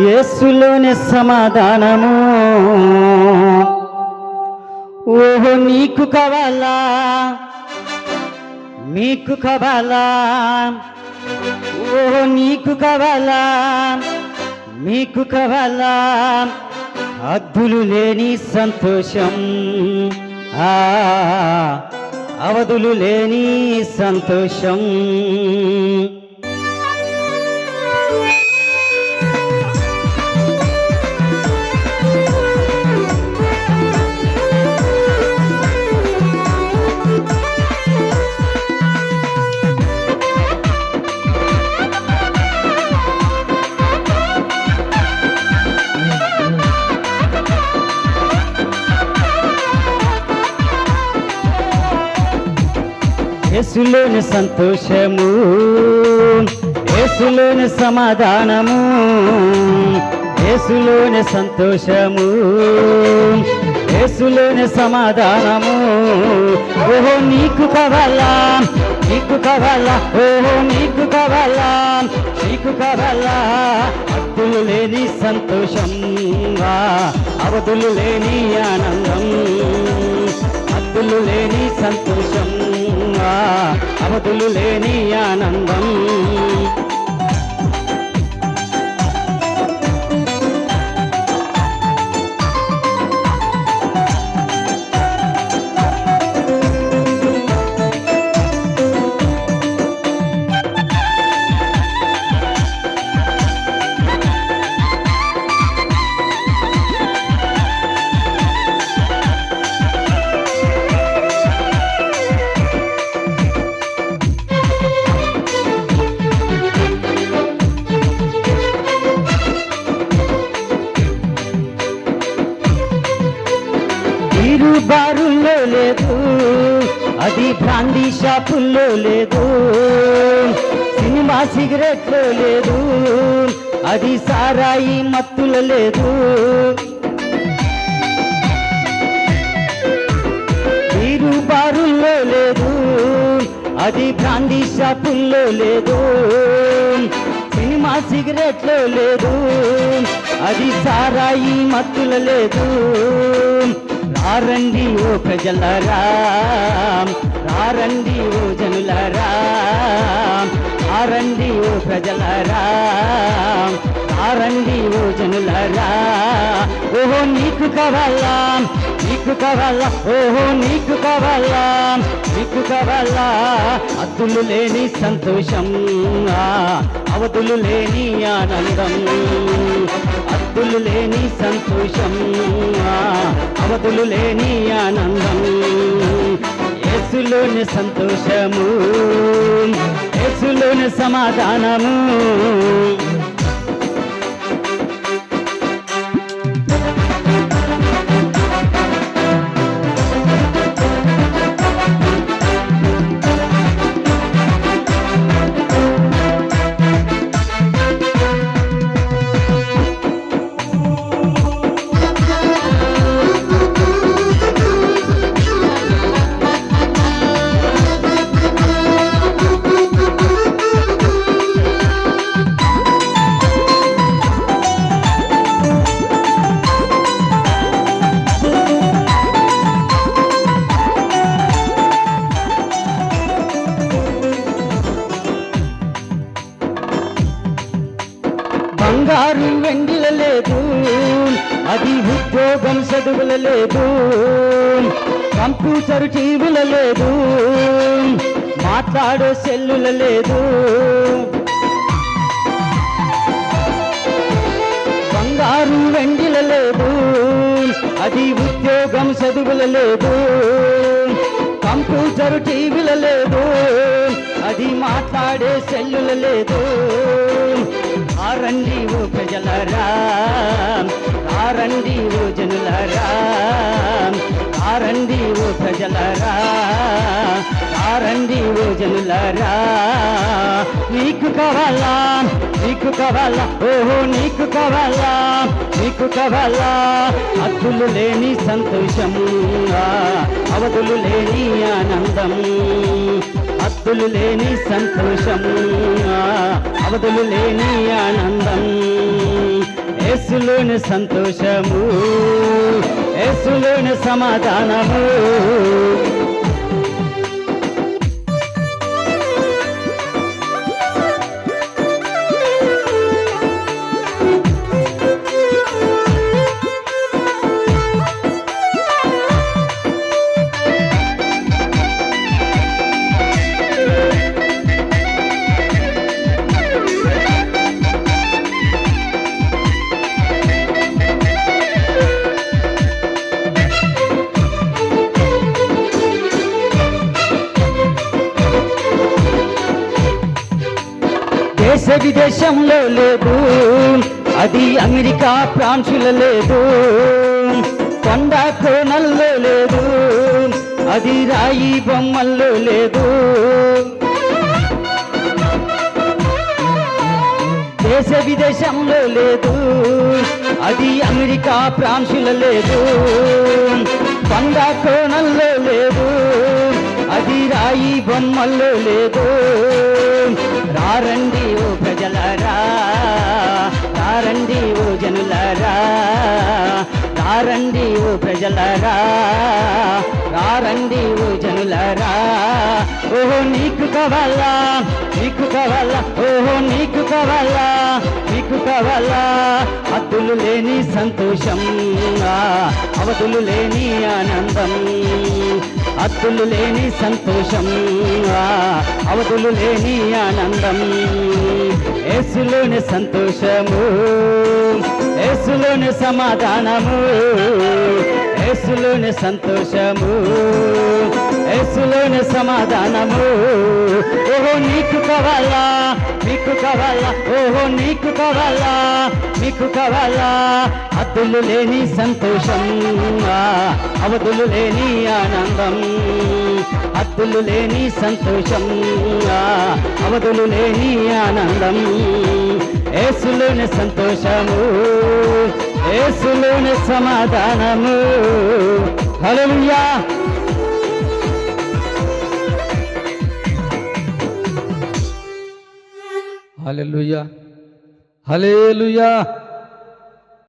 యేసులోని సమాధానము. ఓహో నీకు కావాలా, మీకు కావాలా, ఓహో నీకు కావాలా, మీకు కావాలా, హద్దులు లేని సంతోషం, అవధులు లేని సంతోషం. యేసులోని సంతోషము, యేసులోని సమాధానము, యేసులోని సంతోషము, యేసులోని సమాధానము. ఓహో నీకు కావాలా, నీకు కావాలా, ఓహో నీకు కావాలా, నీకు కావాలా, హద్దులు లేని సంతోషం, అవధులు లేని ఆనందం, హద్దులు లేని సంతోషం, అవధులు లేని ఆనందం. బారుల్లో లేదు, అది బ్రాందీ షాపుల్లో లేదు, సినిమా సిగరెట్లో లేదు, అది సారాయి మత్తుల లేదు, బీరు బారుల్లో లేదు, అది బ్రాందీ షాపుల్లో లేదు, సినిమా సిగరెట్లో లేదు, అది సారాయి మత్తుల లేదు. రారండి ఓ ప్రజలారా, రారండి ఓ జనులారా, రారండి ఓ ప్రజలారా, రారండి ఓ జనులారా. ఓహో నీకు కావాలా, నీకు కావాలా, ఓహో నీకు కావాలా, నీకు కావాలా, హద్దులు లేని సంతోషం, అవధులు లేని ఆనందం, హద్దులు లేని సంతోషం, అవధులు లేని ఆనందం. యేసులోని సంతోషము, యేసులోని సమాధానము. బంగారు వెండిల లేదు, అది ఉద్యోగం చదువుల లేదు, కంప్యూటర్ టీవీల లేదు, మాట్లాడే సెల్లుల లేదు. బంగారు వెండిల లేదు, అది ఉద్యోగం చదువుల లేదు, కంప్యూటర్ టీవీల లేదు, అది మాట్లాడే సెల్లుల లేదు. రారండి ఓ ప్రజలారా, రారండి ఓ జనులారా, రారండి ఓ ప్రజలారా, రారండి ఓ జనులారా. నీకు కావాలా, నీకు కావాలా, ఓహో నీకు కావాలా, నీకు కావాలా, హద్దులు లేని సంతోషం, అవధులు లేని ఆనందం, హద్దులు లేని సంతోషం, అవధులు లేని ఆనందం, యేసులోని సంతోషము, యేసులోని సమాధానము. దేశ విదేశంలో లేదు, అది అమెరికా ఫ్రాన్సులో లేదు, కొండ కోణల్లో లేదు, అది రాయి బొమ్మల్లో లేదు. దేశ విదేశంలో లేదు, అది అమెరికా ఫ్రాన్సులో లేదు, కొండ కోణల్లో లేదు, అది రాయి బొమ్మల్లో లేదు. రారండి ఓ ప్రజలారా, రారండి ఓ జనులారా, రారండి ఓ ప్రజలారా, రారండి ఓ జనులారా. ఓహో నీకు కావాలా, నీకు కావాలా, ఓహో నీకు కావాలా, నీకు కావాలా. హద్దులు లేని సంతోషం, అవధులు లేని ఆనందం, హద్దులు లేని సంతోషం, అవధులు లేని ఆనందం, యేసులోని సంతోషము, యేసులోని సమాధానము, యేసులోని సంతోషము, యేసులోని సమాధానము. ఓహో నీకు కావాలా, నీకు కావాలా, ఓహో నీకు కావాలా, నీకు కావాలా. హద్దులు లేని సంతోషం, అవధులు లేని ఆనందం, హద్దులు లేని సంతోషం, అవధులు లేని ఆనందం, యేసులోని సంతోషము, యేసులోని సమాధానము. హల్లెలూయా. హల్లెలూయా, హల్లెలూయా.